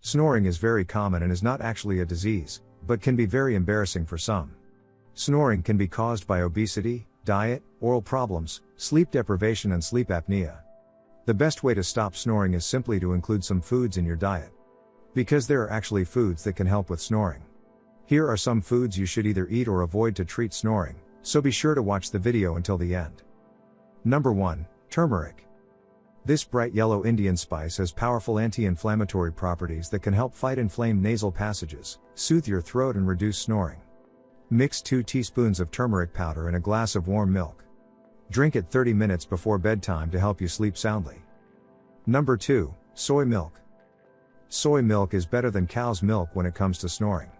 Snoring is very common and is not actually a disease, but can be very embarrassing for some. Snoring can be caused by obesity, diet, oral problems, sleep deprivation and sleep apnea. The best way to stop snoring is simply to include some foods in your diet. Because there are actually foods that can help with snoring. Here are some foods you should either eat or avoid to treat snoring, so be sure to watch the video until the end. Number 1. Turmeric. This bright yellow Indian spice has powerful anti-inflammatory properties that can help fight inflamed nasal passages, soothe your throat and reduce snoring. Mix 2 teaspoons of turmeric powder in a glass of warm milk. Drink it 30 minutes before bedtime to help you sleep soundly. Number 2. Soy milk. Soy milk is better than cow's milk when it comes to snoring.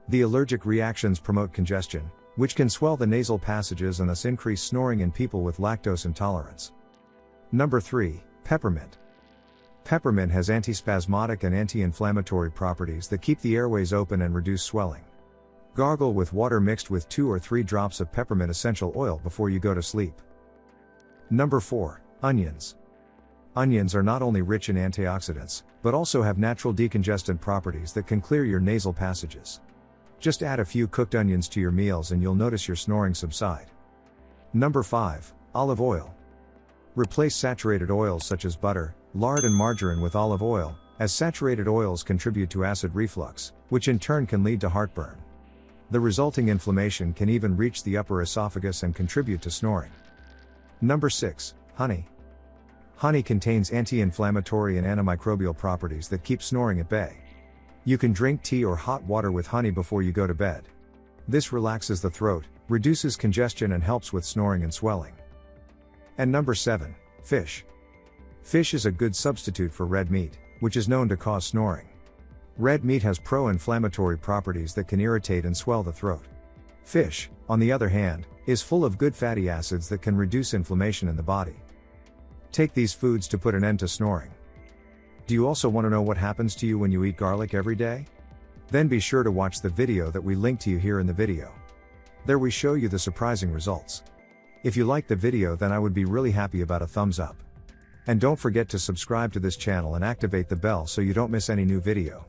The allergic reactions promote congestion, which can swell the nasal passages and thus increase snoring in people with lactose intolerance. Number 3. Peppermint. Peppermint has antispasmodic and anti-inflammatory properties that keep the airways open and reduce swelling. Gargle with water mixed with 2 or 3 drops of peppermint essential oil before you go to sleep. Number 4. Onions. Onions are not only rich in antioxidants, but also have natural decongestant properties that can clear your nasal passages. Just add a few cooked onions to your meals and you'll notice your snoring subside. Number 5. Olive oil. Replace saturated oils such as butter, lard and margarine with olive oil, as saturated oils contribute to acid reflux, which in turn can lead to heartburn. The resulting inflammation can even reach the upper esophagus and contribute to snoring. Number 6. Honey. Honey contains anti-inflammatory and antimicrobial properties that keep snoring at bay. You can drink tea or hot water with honey before you go to bed. This relaxes the throat, reduces congestion and helps with snoring and swelling. And number 7. Fish. Fish is a good substitute for red meat, which is known to cause snoring. Red meat has pro-inflammatory properties that can irritate and swell the throat. Fish, on the other hand, is full of good fatty acids that can reduce inflammation in the body. Take these foods to put an end to snoring. Do you also want to know what happens to you when you eat garlic every day? Then be sure to watch the video that we link to you here in the video. There we show you the surprising results. If you liked the video, then I would be really happy about a thumbs up. And don't forget to subscribe to this channel and activate the bell so you don't miss any new video.